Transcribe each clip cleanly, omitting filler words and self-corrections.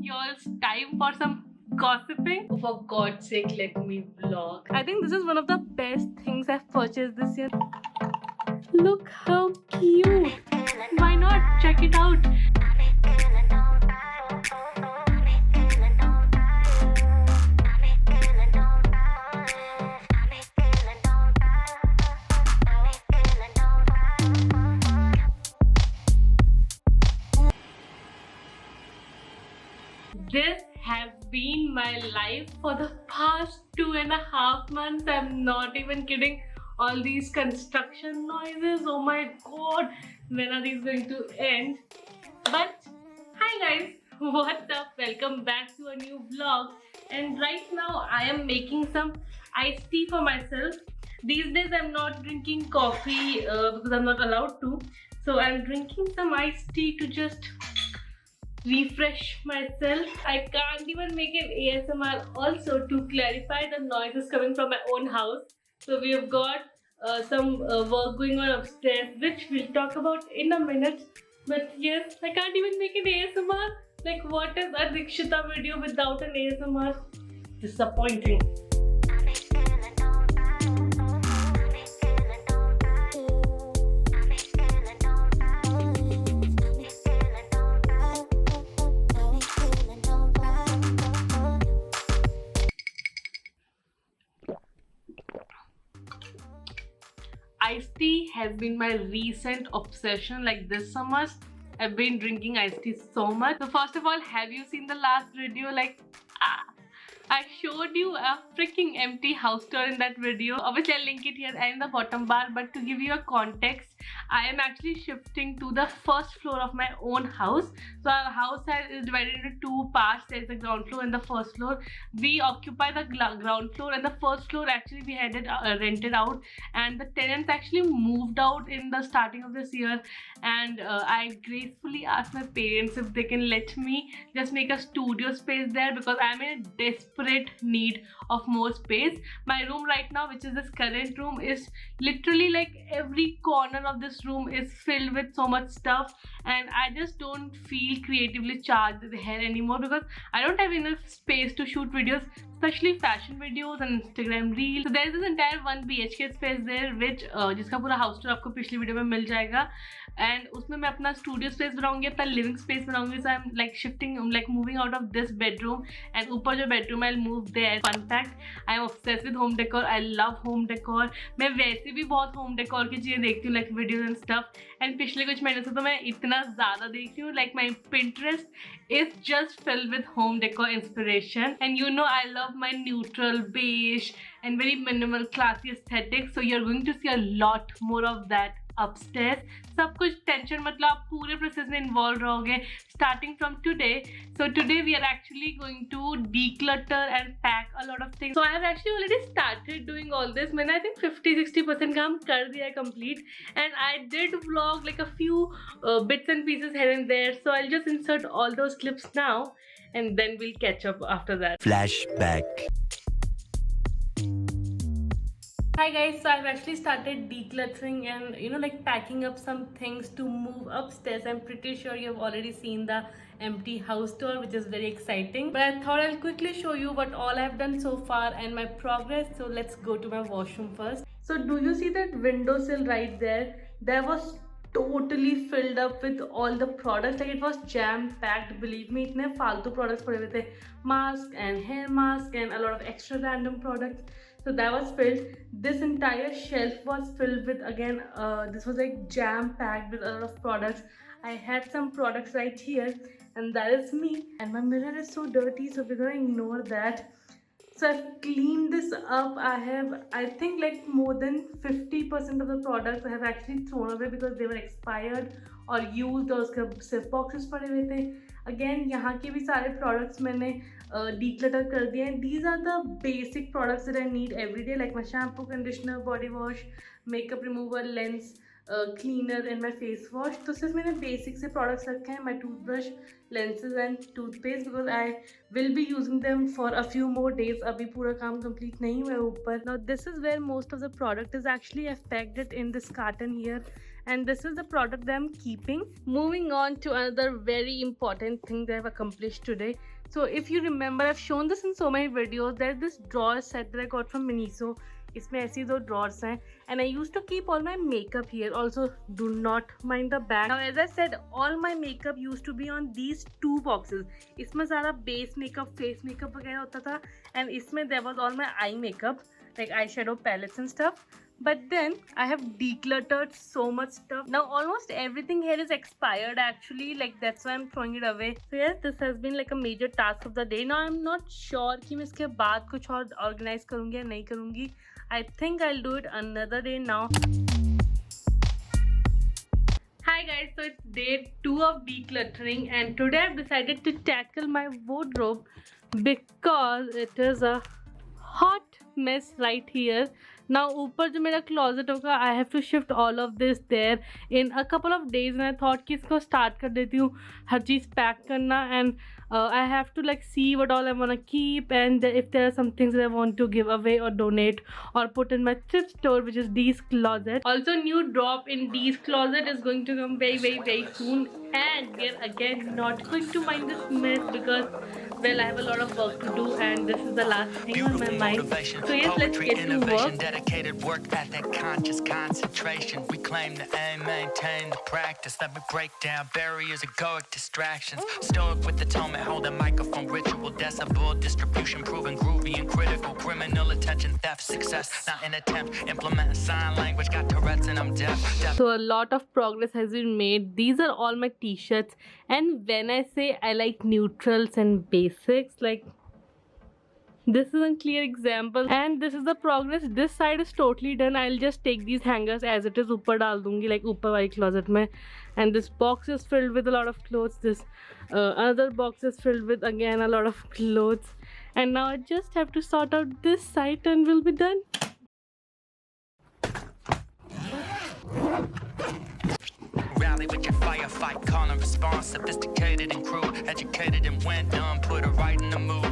y'all's time for some gossiping. Oh, for God's sake, let me vlog. I think this is one of the best things I've purchased this year. Look how cute. Why not? Check it out. This has been my life for the past 2.5 months. I'm not even kidding. All these construction noises, oh my god, when are these going to end? But hi guys, what's up? Welcome back to a new vlog. And right now I am making some iced tea for myself. These days I'm not drinking coffee because I'm not allowed to. So I'm drinking some iced tea to just refresh myself. I can't even make an ASMR also to clarify the noises coming from my own house. So we have got some work going on upstairs, which we'll talk about in a minute. But yes, I can't even make an ASMR. Like, what is a Dikshita video without an ASMR? Disappointing. Iced tea has been my recent obsession. Like this summer, I've been drinking iced tea so much. So first of all, have you seen the last video? I showed you a freaking empty house tour in that video. Obviously, I'll link it here and in the bottom bar. But to give you a context, I am actually shifting to the first floor of my own house. So our house is divided into two parts. There's the ground floor and the first floor. We occupy the ground floor, and the first floor actually we had it rented out. And the tenants actually moved out in the starting of this year. And I gracefully asked my parents if they can let me just make a studio space there, because I'm in a desperate need of more space. My room right now, which is this current room, is literally like every corner of this room is filled with so much stuff, and I just don't feel creatively charged here anymore because I don't have enough space to shoot videos, especially fashion videos and Instagram reels. So there is this entire 1 BHK space there, which जिसका पूरा house tour आपको पिछली video में मिल जाएगा, and उसमें मैं अपना studio space बनाऊंगी, अपना living space बनाऊंगी. So I'm like shifting, like moving out of this bedroom, and ऊपर जो bedroom I'll move there. Fun fact, I'm obsessed with home decor. I love home decor. मैं वैसे भी बहुत home decor की चीजें देखती हूँ, like videos and stuff. And पिछले कुछ महीने से तो मैं इतना ज़्यादा देखती हूँ, like my Pinterest is just filled with home decor inspiration. And you know I love my neutral beige and very minimal classy aesthetic. So you're going to see a lot more of that upstairs. सब कुछ tension मतलब आप पूरे process में involve रहोगे starting from today. So today we are actually going to declutter and pack a lot of things. So I have actually already started doing all this. मैंने I think 50-60% काम कर दिया है complete, and I did vlog like a few bits and pieces here and there. So I'll just insert all those clips now, and then we'll catch up after that. Flashback. Hi guys, so I've actually started decluttering and like packing up some things to move upstairs. I'm pretty sure you've already seen the empty house tour, which is very exciting, but I thought I'll quickly show you what all I've done so far and my progress. So let's go to my washroom first. So do you see that windowsill right there? There was totally filled up with all the products. Like it was jam packed, believe me. इतने फालतू products पड़े हुए थे, mask and hair mask and a lot of extra random products. So that was filled. This entire shelf was filled with, again, this was like jam packed with a lot of products. I had some products right here, and that is me. And my mirror is so dirty, so we're gonna ignore that. So I've cleaned this up. I think like more than 50% of the products I have actually thrown away because they were expired or used, और उसके सिर्फ boxes पड़े हुए थे. Again, यहाँ के भी सारे products मैंने declutter कर दिए हैं. These are the basic products that I need every day, like my shampoo, conditioner, body wash, makeup remover, lens cleaner and my face wash. तो सिर्फ मैंने basic से products रखे हैं, my toothbrush, lenses and toothpaste, because I will be using them for a few more days. अभी पूरा काम complete नहीं हुआ ऊपर. Now this is where most of the product is actually. I've packed it in this carton here, and this is the product that I'm keeping. Moving on to another very important thing that I've accomplished today. So if you remember, I've shown this in so many videos. There's this drawer set that I got from Miniso. इसमें ऐसी दो drawers हैं, and I used to keep all my makeup here. Also, do not mind the bag. Now, as I said, all my makeup used to be on these two boxes. इसमें सारा base makeup, face makeup वगैरह होता था, and इसमें there was all my eye makeup, like eyeshadow palettes and stuff. But then I have decluttered so much stuff. Now almost everything here is expired actually, like that's why I'm throwing it away. So yes, this has been like a major task of the day. Now I'm not sure कि मैं इसके बाद कुछ और organize करूँगी या नहीं करूँगी. I think I'll do it another day now. Hi guys, so it's day 2 of decluttering, and today I've decided to tackle my wardrobe because it is a hot mess right here. Now ऊपर जो मेरा closet होगा, I have to shift all of this there in a couple of days, and I thought कि इसको start कर देती हूँ हर चीज़ pack करना, and I have to like see what all I want to keep, and if there are some things that I want to give away or donate or put in my thrift store, which is Dee's Closet. Also, new drop in Dee's Closet is going to come very soon, and we are again not going to mind this mess because, well, I have a lot of work to do, and this is the last thing on my mind. So yes, let's get to work. Dedicated work ethic, conscious concentration. We claim to aim, maintain the practice. Let me break down barriers, egoic distractions. Stoic with atonement, hold a microphone, ritual, decibel distribution, proven groovy and critical. Criminal attention, theft, success, not an attempt. Implement sign language, got Tourette's and I'm deaf. So a lot of progress has been made. These are all my t-shirts, and when I say I like neutrals and basics, like this is a clear example, and this is the progress. This side is totally done. I'll just take these hangers as it is, ऊपर डाल दूंगी, like ऊपर वाली closet में, and this box is filled with a lot of clothes. This another box is filled with again a lot of clothes, and now I just have to sort out this side and we'll be done. Rally with your firefight, call and response, sophisticated and crude, educated and when done, put her right in the mood.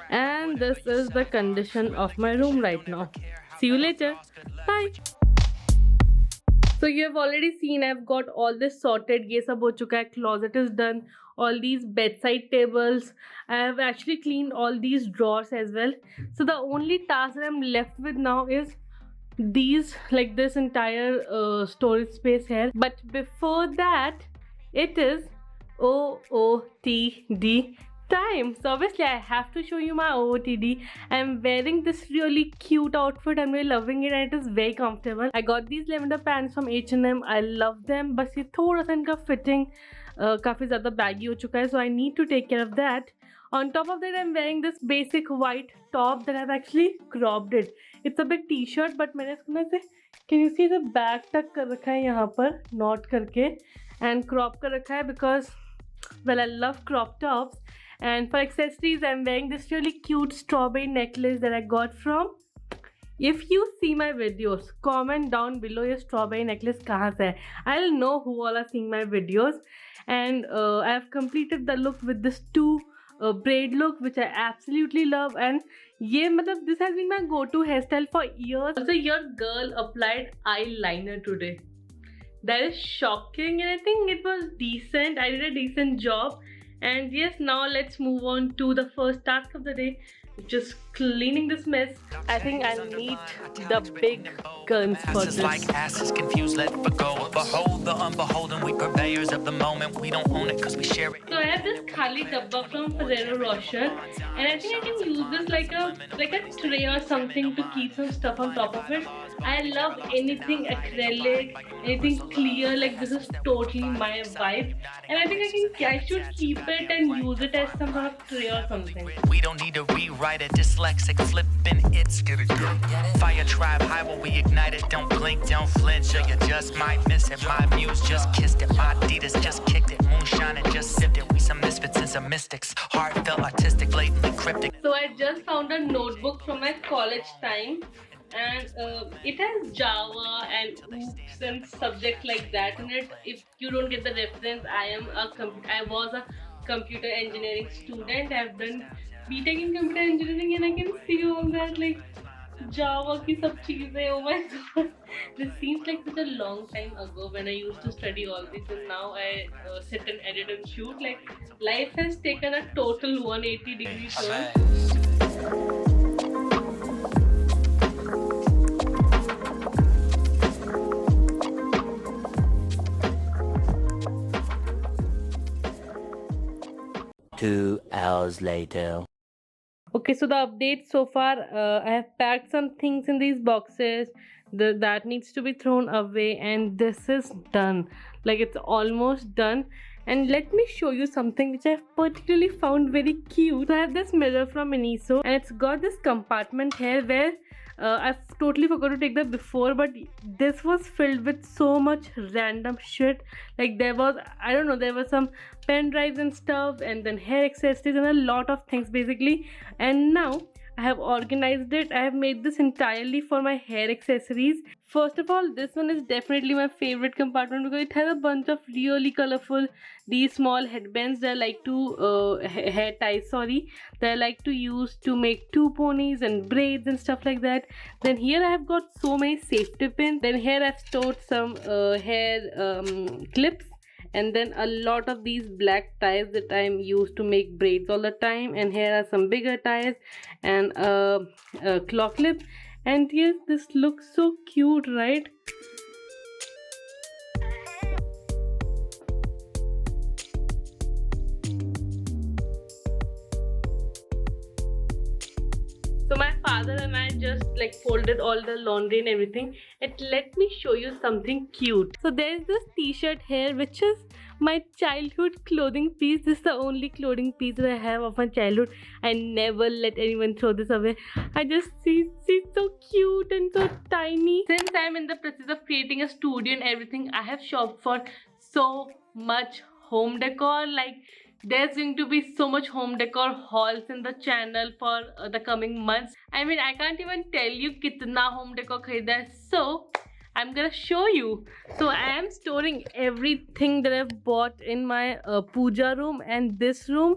And this is the condition of my room right now. See you later. Bye. So you have already seen I've got all this sorted. ये सब हो चुका है. Closet is done. All these bedside tables. I have actually cleaned all these drawers as well. So the only task that I'm left with now is these, like this entire storage space here. But before that, it is OOTD time. So obviously I have to show you my OOTD. I'm wearing this really cute outfit. I'm really loving it, and it is very comfortable. I got these lavender pants from H&M. I love them, but ये थोड़ा सा इनका fitting काफ़ी ज़्यादा baggy हो चुका है, so I need to take care of that. On top of that, I'm wearing this basic white top that I've actually cropped it. It's a big t-shirt, but मैंने इसको ना से, can you see the back तक कर रखा है यहाँ पर knot करके, and crop कर रखा है because, well, I love crop tops. And for accessories, I'm wearing this really cute strawberry necklace that I got from. If you see my videos, comment down below your strawberry necklace कहाँ से है. I'll know who all are seeing my videos. And I have completed the look with this braid look, which I absolutely love. And ये मतलब this has been my go-to hairstyle for years. Also, your girl applied eyeliner today. That is shocking, and I think it was decent. I did a decent job. And yes, now let's move on to the first task of the day, which is cleaning this mess. I think I need the big guns for this. Like asses confused, let it go. Behold the unbeholden, we purveyors of the moment. We don't own it because we share it. So I have this khali dabba from Ferrero Rocher, and I think I can use this like a tray or something to keep some stuff on top of it. I love anything acrylic, anything clear. Like this is totally my vibe, and I think I should keep it and use it as some sort of tray or something. We don't need to rewrite it. Dyslexic flipping, it's good. Fire tribe high when we ignite it. Don't blink, don't flinch, or you just might miss it. My muse just kissed it. My Adidas just kicked it. Moonshine and just sipped it. We some misfits and some mystics. Heartfelt, artistic, blatantly cryptic. So I just found a notebook from my college time, and it has Java and OOPS and subjects like that in it. If you don't get the reference, I was a computer engineering student. I've done BTech in computer engineering, and I can see all that. Like, Java की सब चीजें. Oh my god, this seems like such a long time ago when I used to study all this, and now I sit and edit and shoot. Like life has taken a total 180-degree turn. Two hours later. Okay, so the update so far, I have packed some things in these boxes that needs to be thrown away, and this is done. Like it's almost done. And let me show you something which I've particularly found very cute. So I have this mirror from Miniso, and it's got this compartment here where I've totally forgot to take that before, but this was filled with so much random shit. Like there was, I don't know, there was some pen drives and stuff, and then hair accessories and a lot of things basically. And now I have organized it. I have made this entirely for my hair accessories. First of all, this one is definitely my favorite compartment because it has a bunch of really colorful these small headbands that I like to hair ties, sorry, that I like to use to make two ponies and braids and stuff like that. Then here I have got so many safety pins. Then here I've stored some hair clips, and then a lot of these black ties that I'm used to make braids all the time. And here are some bigger ties and a claw clip. And yes, this looks so cute, right? So my father and I just like folded all the laundry and everything. And let me show you something cute. So there's this t-shirt here which is my childhood clothing piece. This is the only clothing piece that I have of my childhood. I never let anyone throw this away. I just see it's so cute and so tiny. Since I'm in the process of creating a studio and everything, I have shopped for so much home decor. Like there's going to be so much home decor hauls in the channel for the coming months. I mean, I can't even tell you kitna home decor kharida hai. So I'm gonna show you. So I am storing everything that I've bought in my puja room, and this room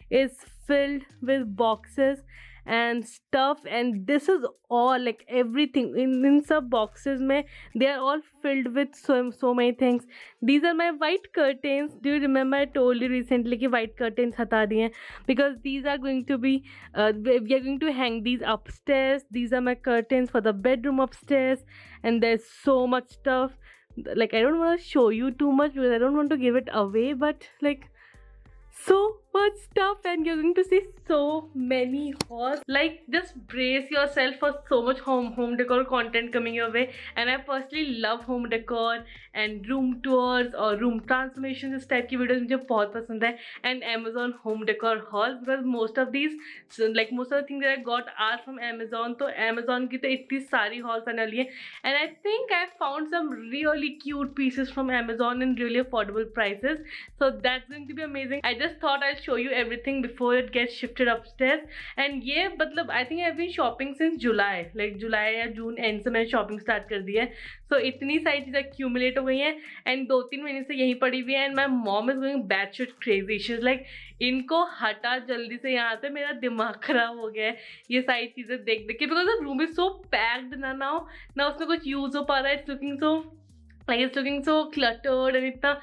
is filled with boxes and stuff, and this is all like everything in some boxes mein, they are all filled with so many things. These are my white curtains. Do you remember I told you recently ki white curtains hata diye, because these are going to be we are going to hang these upstairs. These are my curtains for the bedroom upstairs, and there's so much stuff. Like I don't want to show you too much because I don't want to give it away, but like so much stuff, and you're going to see so many hauls. Like just brace yourself for so much home decor content coming your way. And I personally love home decor and room tours or room transformations. इस type की videos मुझे बहुत पसंद है. And Amazon home decor hauls, because most of these, so like most of the things that I got are from Amazon. तो Amazon की तो इतनी सारी hauls आने वाली है. And I think I found some really cute pieces from Amazon in really affordable prices. So that's going to be amazing. I just thought I'll show you everything before it gets shifted upstairs. And ये मतलब I think I've been shopping since July, like July या June end से मैंने shopping start कर दी है. So इतनी सारी चीज़ें accumulate हो गई हैं, and 2-3 महीने से यहीं पड़ी हुई है. And my mom is going batshit crazy. She's like, इनको हटा जल्दी से यहाँ से, मेरा दिमाग खराब हो गया है ये सारी चीज़ें देख देख के, because the room is so packed ना उसमें कुछ यूज़ हो पा रहा है. It's looking so cluttered, and इतना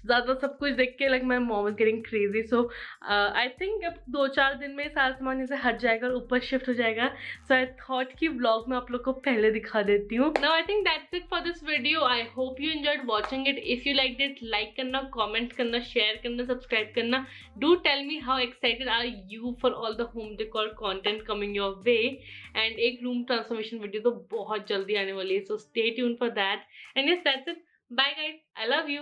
ज़्यादा सब कुछ देख के like my mom is getting crazy. So I think अब 2-4 दिन में सारा सामान यहाँ से हट जाएगा और ऊपर शिफ्ट हो जाएगा. So I thought कि vlog में आप लोग को पहले दिखा देती हूँ. Now I think that's it for this video. I hope you enjoyed watching it. If you liked it, like करना, comment करना, share करना, subscribe करना. Do tell me how excited are you for all the home decor content coming your way. And एक room transformation video तो बहुत जल्दी आने वाली है. So stay tuned for that. And yes, that's it. Bye guys. I love you.